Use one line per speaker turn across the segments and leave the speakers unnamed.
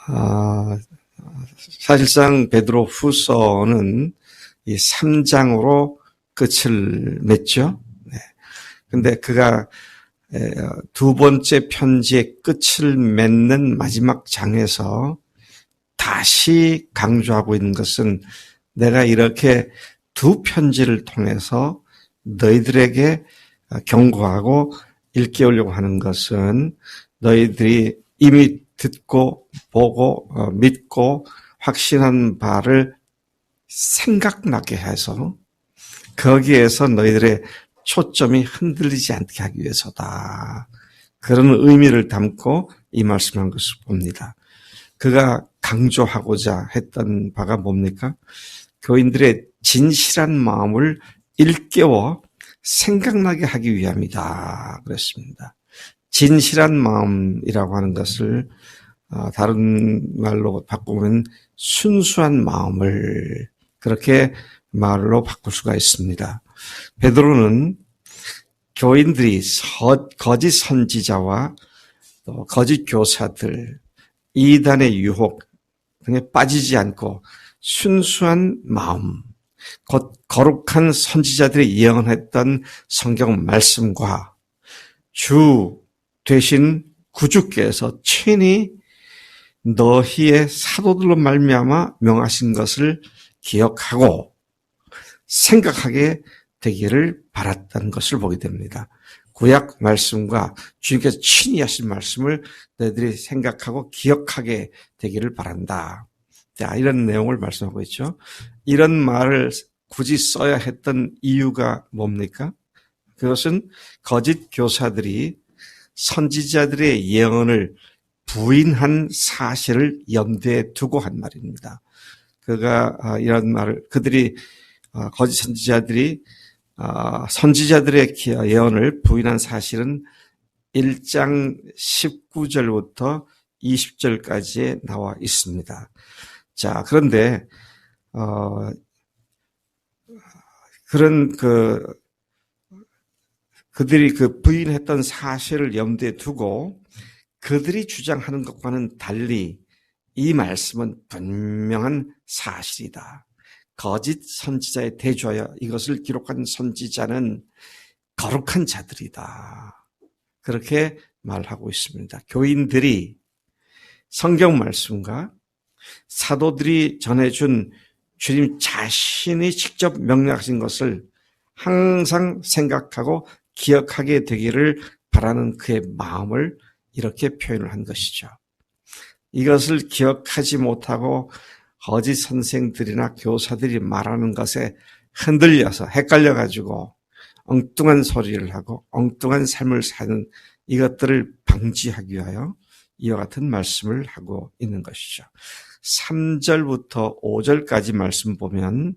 아, 사실상 베드로 후서는 이 3장으로 끝을 맺죠. 네. 근데 그가 두 번째 편지의 끝을 맺는 마지막 장에서 다시 강조하고 있는 것은 내가 이렇게 두 편지를 통해서 너희들에게 경고하고 일깨우려고 하는 것은 너희들이 이미 듣고 보고 믿고 확신한 바를 생각나게 해서 거기에서 너희들의 초점이 흔들리지 않게 하기 위해서다. 그런 의미를 담고 이 말씀한 것을 봅니다. 그가 강조하고자 했던 바가 뭡니까? 교인들의 진실한 마음을 일깨워 생각나게 하기 위함이다. 그랬습니다. 진실한 마음이라고 하는 것을 다른 말로 바꾸면 순수한 마음을 그렇게 말로 바꿀 수가 있습니다. 베드로는 교인들이 거짓 선지자와 또 거짓 교사들, 이단의 유혹 등에 빠지지 않고 순수한 마음, 곧 거룩한 선지자들이 예언했던 성경 말씀과 주 되신 구주께서 친히 너희의 사도들로 말미암아 명하신 것을 기억하고 생각하게 되기를 바랐다는 것을 보게 됩니다. 구약 말씀과 주님께서 친히 하신 말씀을 너희들이 생각하고 기억하게 되기를 바란다. 자, 이런 내용을 말씀하고 있죠. 이런 말을 굳이 써야 했던 이유가 뭡니까? 그것은 거짓 교사들이 선지자들의 예언을 부인한 사실을 염두에 두고 한 말입니다. 이런 말을, 거짓 선지자들이 선지자들의 예언을 부인한 사실은 1장 19절부터 20절까지에 나와 있습니다. 자, 그런데, 그들이 부인했던 사실을 염두에 두고 그들이 주장하는 것과는 달리 이 말씀은 분명한 사실이다. 거짓 선지자에 대조하여 이것을 기록한 선지자는 거룩한 자들이다. 그렇게 말하고 있습니다. 교인들이 성경 말씀과 사도들이 전해준 주님 자신이 직접 명령하신 것을 항상 생각하고 기억하게 되기를 바라는 그의 마음을 이렇게 표현을 한 것이죠. 이것을 기억하지 못하고 거짓 선생들이나 교사들이 말하는 것에 흔들려서 헷갈려가지고 엉뚱한 소리를 하고 엉뚱한 삶을 사는 이것들을 방지하기 위하여 이와 같은 말씀을 하고 있는 것이죠. 3절부터 5절까지 말씀 보면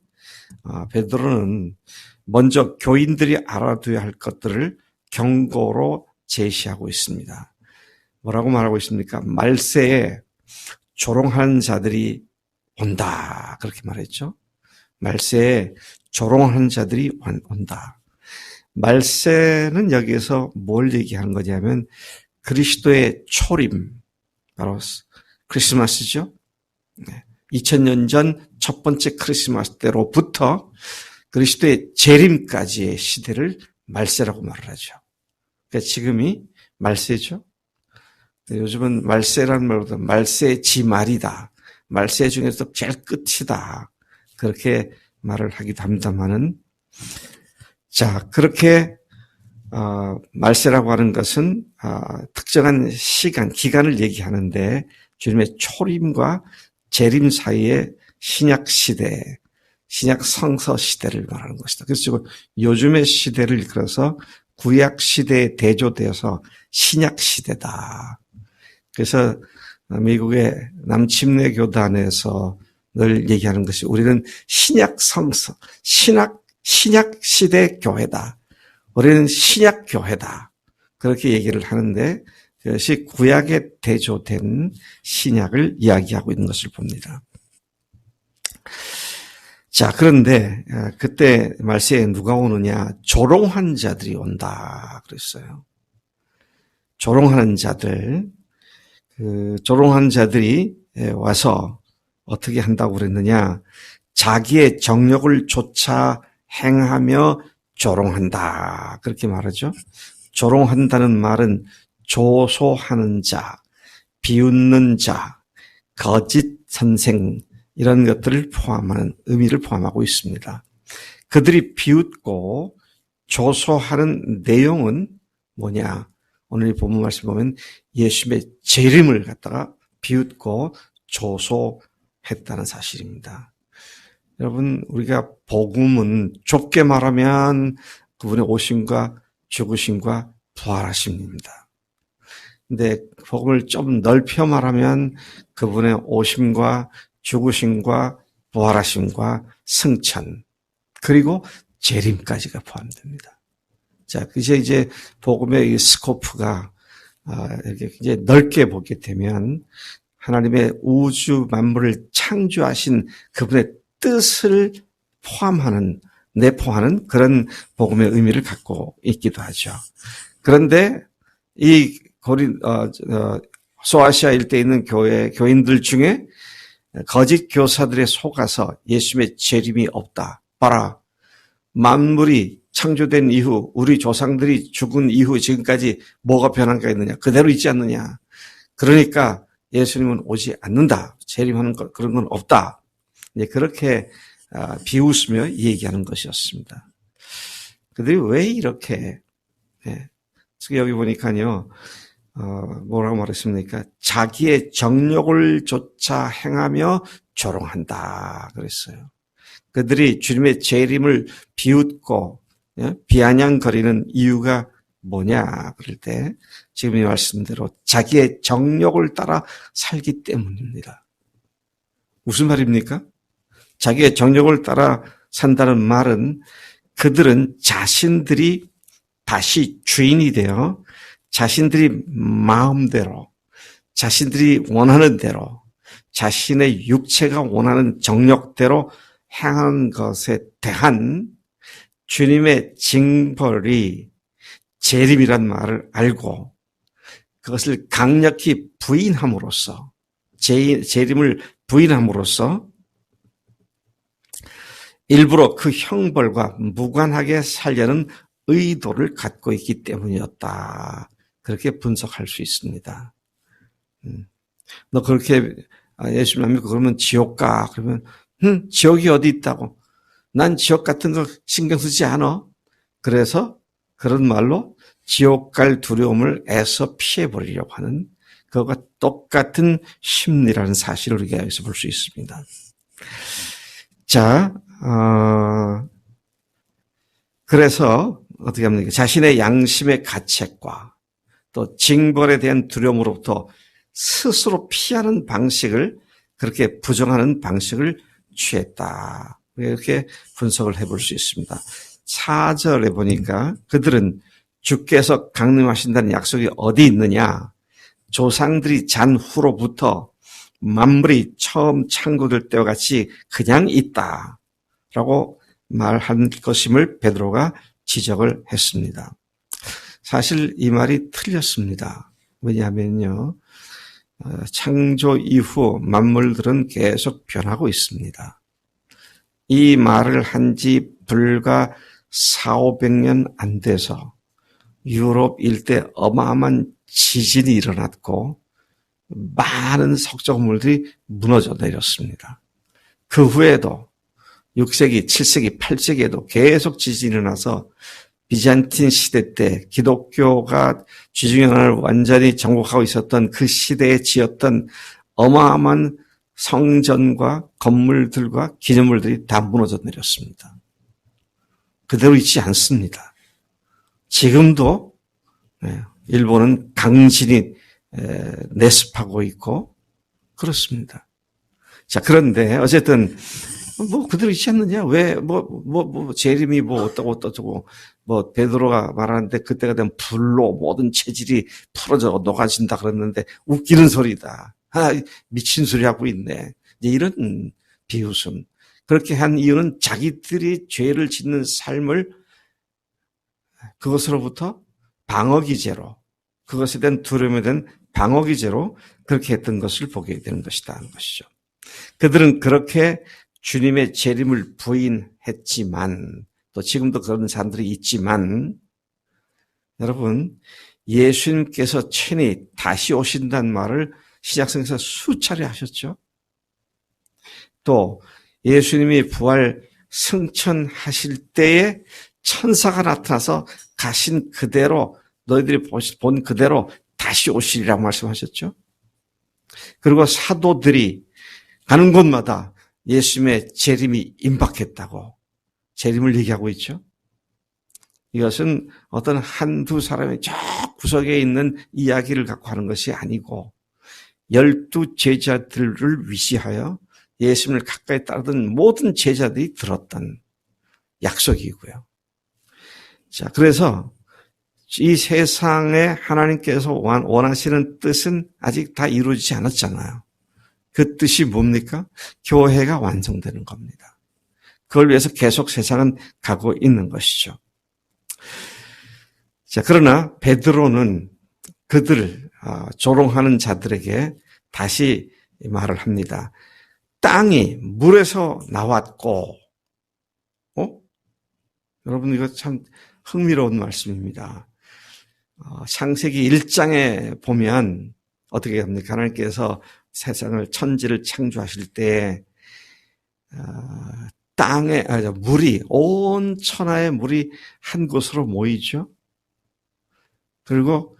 베드로는 먼저 교인들이 알아둬야 할 것들을 경고로 제시하고 있습니다. 뭐라고 말하고 있습니까? 말세에 조롱하는 자들이 온다. 그렇게 말했죠. 말세에 조롱하는 자들이 온다. 말세는 여기에서 뭘 얘기하는 거냐면 그리스도의 초림, 바로 크리스마스죠. 2000년 전 첫 번째 크리스마스 때로부터 그리스도의 재림까지의 시대를 말세라고 말을 하죠. 그러니까 지금이 말세죠. 요즘은 말세라는 말보다 말세의 지말이다. 말세 중에서 제일 끝이다. 그렇게 말을 하기도 합니다마는, 자, 그렇게 말세라고 하는 것은 특정한 시간, 기간을 얘기하는데 주님의 초림과 재림 사이의 신약 시대, 신약 성서 시대를 말하는 것이다. 그래서 지금 요즘의 시대를 이끌어서 구약 시대에 대조되어서 신약 시대다. 그래서 미국의 남침내 교단에서 늘 얘기하는 것이 우리는 신약 성서, 신약 시대 교회다. 우리는 신약 교회다. 그렇게 얘기를 하는데 그것이 구약에 대조된 신약을 이야기하고 있는 것을 봅니다. 자, 그런데 그때 말세에 누가 오느냐? 조롱한 자들이 온다 그랬어요. 조롱하는 자들, 조롱한 자들이 와서 어떻게 한다고 그랬느냐? 자기의 정력을 쫓아 행하며 조롱한다. 그렇게 말하죠. 조롱한다는 말은 조소하는 자, 비웃는 자, 거짓 선생 이런 것들을 포함하는 의미를 포함하고 있습니다. 그들이 비웃고 조소하는 내용은 뭐냐? 오늘 이 본문 말씀 보면 예수님의 재림을 갖다가 비웃고 조소했다는 사실입니다. 여러분, 우리가 복음은 좁게 말하면 그분의 오심과 죽으심과 부활하심입니다. 근데 복음을 좀 넓혀 말하면 그분의 오심과 죽으심과 부활하심과 승천 그리고 재림까지가 포함됩니다. 자, 이제 복음의 이 스코프가 이렇게 이제 넓게 보게 되면 하나님의 우주 만물을 창조하신 그분의 뜻을 포함하는 내포하는 그런 복음의 의미를 갖고 있기도 하죠. 그런데 이 소아시아 일대에 있는 교인들 중에 거짓 교사들의 속아서 예수님의 재림이 없다. 봐라. 만물이 창조된 이후 우리 조상들이 죽은 이후 지금까지 뭐가 변한가 있느냐. 그대로 있지 않느냐. 그러니까 예수님은 오지 않는다. 재림하는 것 그런 건 없다. 이제 그렇게 비웃으며 얘기하는 것이었습니다. 그들이 왜 이렇게 여기 보니까요. 뭐라고 말했습니까? 자기의 정욕을 쫓아 행하며 조롱한다 그랬어요. 그들이 주님의 재림을 비웃고 비아냥거리는 이유가 뭐냐 그럴 때 지금 이 말씀대로 자기의 정욕을 따라 살기 때문입니다. 무슨 말입니까? 자기의 정욕을 따라 산다는 말은 그들은 자신들이 다시 주인이 되어 자신들이 마음대로 자신들이 원하는 대로 자신의 육체가 원하는 정욕대로 행한 것에 대한 주님의 징벌이 재림이란 말을 알고 그것을 강력히 부인함으로써 재림을 부인함으로써 일부러 그 형벌과 무관하게 살려는 의도를 갖고 있기 때문이었다. 그렇게 분석할 수 있습니다. 너 그렇게 예수님 안 믿고 그러면 지옥 가. 그러면 지옥이 어디 있다고. 난 지옥 같은 거 신경 쓰지 않아. 그래서 그런 말로 지옥 갈 두려움을 애써 피해버리려고 하는 그것과 똑같은 심리라는 사실을 우리가 여기서 볼 수 있습니다. 자, 그래서 어떻게 합니까? 자신의 양심의 가책과 또 징벌에 대한 두려움으로부터 스스로 피하는 방식을 그렇게 부정하는 방식을 취했다. 이렇게 분석을 해볼 수 있습니다. 4절에 보니까 그들은 주께서 강림하신다는 약속이 어디 있느냐? 조상들이 잔 후로부터 만물이 처음 창조될 때와 같이 그냥 있다라고 말한 것임을 베드로가 지적을 했습니다. 사실 이 말이 틀렸습니다. 왜냐하면요. 창조 이후 만물들은 계속 변하고 있습니다. 이 말을 한 지 불과 400~500년 안 돼서 유럽 일대 어마어마한 지진이 일어났고 많은 석조 건물들이 무너져 내렸습니다. 그 후에도 6세기, 7세기, 8세기에도 계속 지진이 일어나서 비잔틴 시대 때 기독교가 지중해를 완전히 정복하고 있었던 그 시대에 지었던 어마어마한 성전과 건물들과 기념물들이 다 무너져 내렸습니다. 그대로 있지 않습니다. 지금도 일본은 강진이 내습하고 있고 그렇습니다. 자, 그런데 어쨌든 그대로 있지 않느냐? 왜 재림이 어떠고 베드로가 말하는데 그때가 되면 불로 모든 체질이 풀어져 녹아진다 그랬는데 웃기는 소리다. 미친 소리 하고 있네. 이런 비웃음. 그렇게 한 이유는 자기들이 죄를 짓는 삶을 그것으로부터 방어 기제로 그것에 대한 두려움에 대한 방어기제로 그렇게 했던 것을 보게 되는 것이다 하는 것이죠. 그들은 그렇게 주님의 재림을 부인했지만, 또 지금도 그런 사람들이 있지만, 여러분, 예수님께서 친히 다시 오신다는 말을 신약성에서 수차례 하셨죠. 또 예수님이 부활 승천하실 때에 천사가 나타나서 가신 그대로, 너희들이 본 그대로 다시 오시리라고 말씀하셨죠. 그리고 사도들이 가는 곳마다 예수님의 재림이 임박했다고 재림을 얘기하고 있죠. 이것은 어떤 한두 사람의 저 구석에 있는 이야기를 갖고 하는 것이 아니고 12 제자들을 위시하여 예수님을 가까이 따르던 모든 제자들이 들었던 약속이고요. 자, 그래서 이 세상에 하나님께서 원하시는 뜻은 아직 다 이루어지지 않았잖아요. 그 뜻이 뭡니까? 교회가 완성되는 겁니다. 그걸 위해서 계속 세상은 가고 있는 것이죠. 자, 그러나 베드로는 그들을 조롱하는 자들에게 다시 말을 합니다. 땅이 물에서 나왔고, 여러분 이거 참 흥미로운 말씀입니다. 창세기 1장에 보면 어떻게 합니까? 하나님께서 세상을 천지를 창조하실 때 땅에 물이 온 천하의 물이 한 곳으로 모이죠. 그리고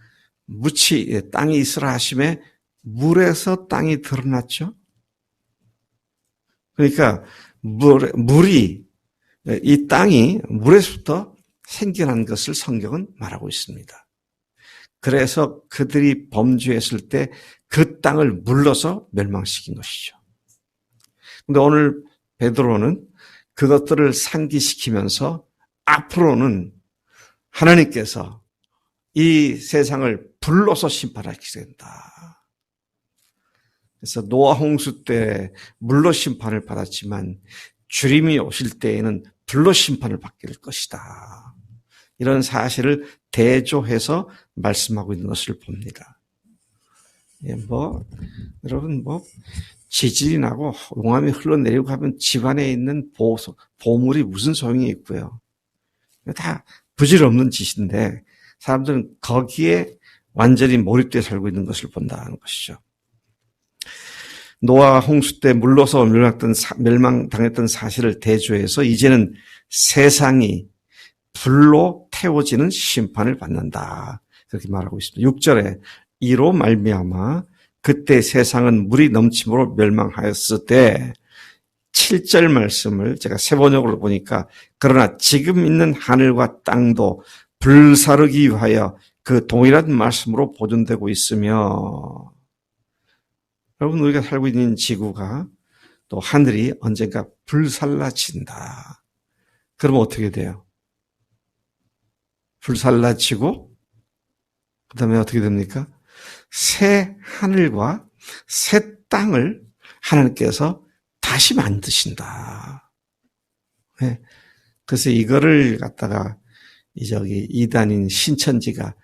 땅이 있으라 하심에 물에서 땅이 드러났죠. 그러니까 물이 이 땅이 물에서부터 생겨난 것을 성경은 말하고 있습니다. 그래서 그들이 범죄했을 때 그 땅을 물러서 멸망시킨 것이죠. 그런데 오늘 베드로는 그것들을 상기시키면서 앞으로는 하나님께서 이 세상을 불로서 심판하시게 된다. 그래서 노아 홍수 때 물로 심판을 받았지만 주님이 오실 때에는 불로 심판을 받게 될 것이다. 이런 사실을 대조해서 말씀하고 있는 것을 봅니다. 여러분 지진이 나고 용암이 흘러내리고 하면 집안에 있는 보물이 무슨 소용이 있고요. 다 부질없는 짓인데 사람들은 거기에 완전히 몰입되어 살고 있는 것을 본다는 것이죠. 노아 홍수 때 물러서 멸망당했던 사실을 대조해서 이제는 세상이 불로 태워지는 심판을 받는다. 그렇게 말하고 있습니다. 6절에 이로 말미암아 그때 세상은 물이 넘침으로 멸망하였을 때 7절 말씀을 제가 세번역으로 보니까 그러나 지금 있는 하늘과 땅도 불사르기 위하여 그 동일한 말씀으로 보존되고 있으며 여러분 우리가 살고 있는 지구가 또 하늘이 언젠가 불살라진다. 그러면 어떻게 돼요? 불살라지고 그 다음에 어떻게 됩니까? 새 하늘과 새 땅을 하나님께서 다시 만드신다. 네. 그래서 이거를 갖다가 이단인 신천지가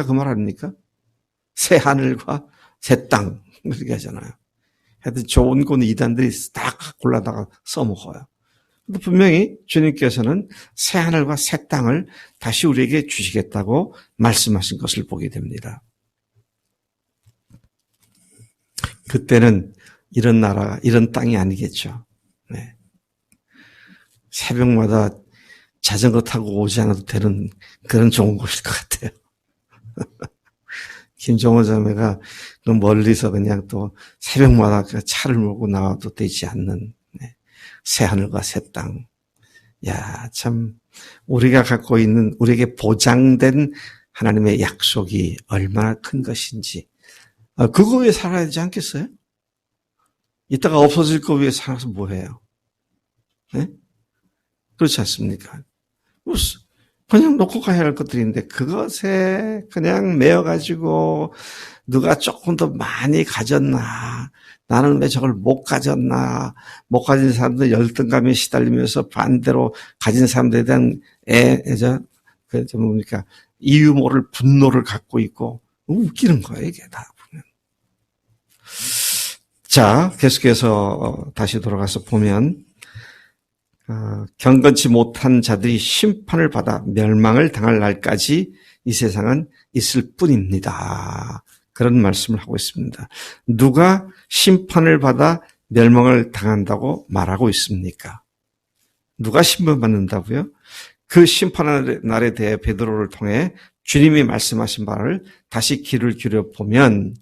그 말 아닙니까? 새 하늘과 새 땅 그렇게 하잖아요. 하여튼 좋은 건 이단들이 다 골라다가 써먹어요. 근데 분명히 주님께서는 새 하늘과 새 땅을 다시 우리에게 주시겠다고 말씀하신 것을 보게 됩니다. 그때는 이런 나라, 이런 땅이 아니겠죠. 네. 새벽마다 자전거 타고 오지 않아도 되는 그런 좋은 곳일 것 같아요. 김종호 자매가 멀리서 그냥 또 새벽마다 차를 몰고 나와도 되지 않는 새 하늘과 새 땅. 야, 참 우리가 갖고 있는 우리에게 보장된 하나님의 약속이 얼마나 큰 것인지 그거 위해 살아야 되지 않겠어요? 이따가 없어질 거 위해 살아서 뭐해요? 네? 그렇지 않습니까? 그냥 놓고 가야 할 것들인데 그것에 그냥 매여가지고 누가 조금 더 많이 가졌나 나는 왜 저걸 못 가졌나 못 가진 사람들 열등감에 시달리면서 반대로 가진 사람들에 대한 이유 모를 분노를 갖고 있고 웃기는 거예요, 이게 다 보면. 자, 계속해서 다시 돌아가서 보면 경건치 못한 자들이 심판을 받아 멸망을 당할 날까지 이 세상은 있을 뿐입니다. 그런 말씀을 하고 있습니다. 누가 심판을 받아 멸망을 당한다고 말하고 있습니까? 누가 심판받는다고요? 그 심판의 날에 대해 베드로를 통해 주님이 말씀하신 바를 다시 귀를 기울여 보면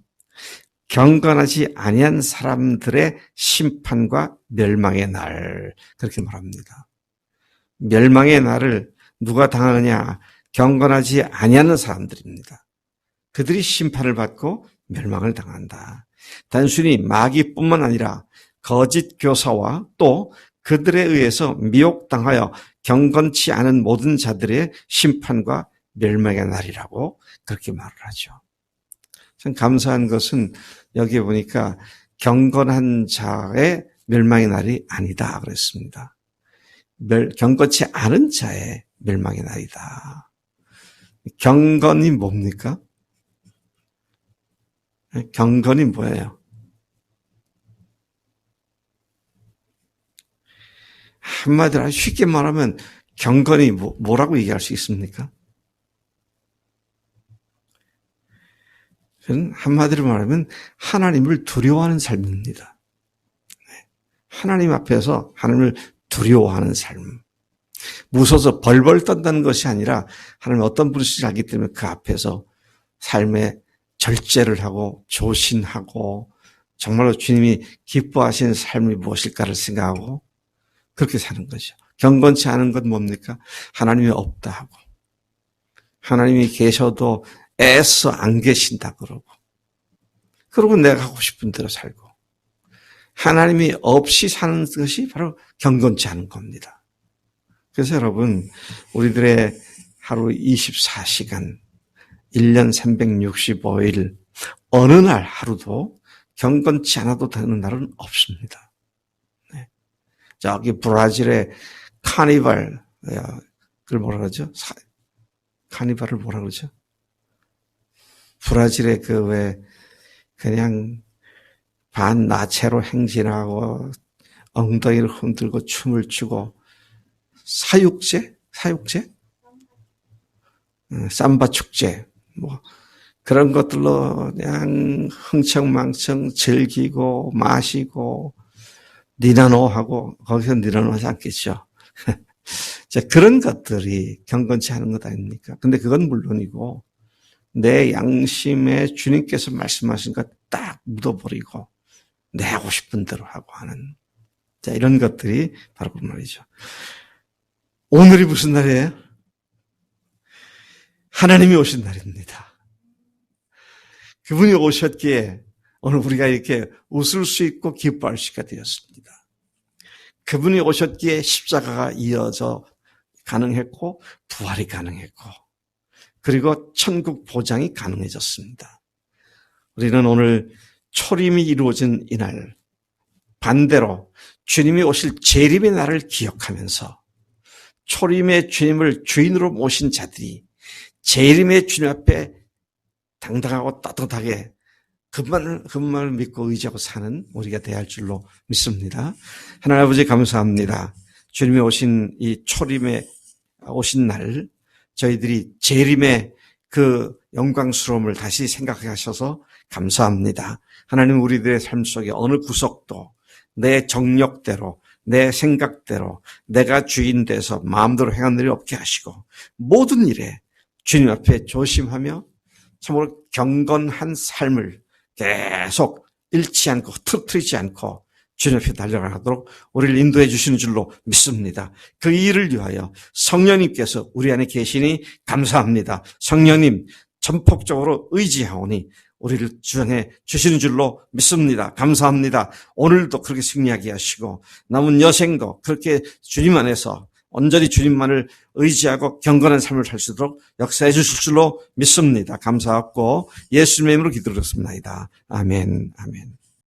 경건하지 아니한 사람들의 심판과 멸망의 날, 그렇게 말합니다. 멸망의 날을 누가 당하느냐? 경건하지 아니하는 사람들입니다. 그들이 심판을 받고 멸망을 당한다. 단순히 마귀뿐만 아니라 거짓 교사와 또 그들에 의해서 미혹당하여 경건치 않은 모든 자들의 심판과 멸망의 날이라고 그렇게 말을 하죠. 참 감사한 것은 여기에 보니까 경건한 자의 멸망의 날이 아니다 그랬습니다. 경건치 않은 자의 멸망의 날이다. 경건이 뭡니까? 경건이 뭐예요? 한마디로 쉽게 말하면 경건이 뭐라고 얘기할 수 있습니까? 한마디로 말하면 하나님을 두려워하는 삶입니다. 하나님 앞에서 하나님을 두려워하는 삶. 무서워서 벌벌 떤다는 것이 아니라 하나님 어떤 분이신지 알기 때문에 그 앞에서 삶의 절제를 하고 조신하고 정말로 주님이 기뻐하시는 삶이 무엇일까를 생각하고 그렇게 사는 거죠. 경건치 않은 건 뭡니까? 하나님이 없다 하고 하나님이 계셔도 애써 안 계신다 그러고 내가 하고 싶은 대로 살고 하나님이 없이 사는 것이 바로 경건치 않은 겁니다. 그래서 여러분 우리들의 하루 24시간 1년 365일 어느 날 하루도 경건치 않아도 되는 날은 없습니다. 네. 저기 브라질의 카니발 그걸 뭐라 그러죠? 카니발을 뭐라 그러죠? 브라질의 그 왜 그냥 반나체로 행진하고 엉덩이를 흔들고 춤을 추고 사육제? 삼바 축제 뭐 그런 것들로 그냥 흥청망청 즐기고 마시고 니나노하고 거기서 니나노하지 않겠죠. 자, 그런 것들이 경건치 않은 것 아닙니까? 근데 그건 물론이고 내 양심에 주님께서 말씀하신 것 딱 묻어버리고 내 하고 싶은 대로 하고 하는 자 이런 것들이 바로 그 말이죠. 오늘이 무슨 날이에요? 하나님이 오신 날입니다. 그분이 오셨기에 오늘 우리가 이렇게 웃을 수 있고 기뻐할 수 있게 되었습니다. 그분이 오셨기에 십자가가 이어져 가능했고 부활이 가능했고 그리고 천국 보장이 가능해졌습니다. 우리는 오늘 초림이 이루어진 이날 반대로 주님이 오실 재림의 날을 기억하면서 초림의 주님을 주인으로 모신 자들이 재림의 주님 앞에 당당하고 따뜻하게 그분만을 믿고 의지하고 사는 우리가 돼야 할 줄로 믿습니다. 하나님 아버지 감사합니다. 주님이 오신 이 초림에 오신 날 저희들이 재림의 그 영광스러움을 다시 생각하게 하셔서 감사합니다. 하나님 우리들의 삶 속에 어느 구석도 내 정력대로 내 생각대로 내가 주인 돼서 마음대로 행한 일이 없게 하시고 모든 일에 주님 앞에 조심하며 참으로 경건한 삶을 계속 잃지 않고 흐트러뜨리지 않고 주님 앞에 달려가도록 우리를 인도해 주시는 줄로 믿습니다. 그 일을 위하여 성령님께서 우리 안에 계시니 감사합니다. 성령님 전폭적으로 의지하오니 우리를 주장해 주시는 줄로 믿습니다. 감사합니다. 오늘도 그렇게 승리하게 하시고 남은 여생도 그렇게 주님 안에서 온전히 주님만을 의지하고 경건한 삶을 살 수 있도록 역사해 주실 줄로 믿습니다. 감사하고 예수님의 이름으로 기도드렸습니다. 아멘. 아멘.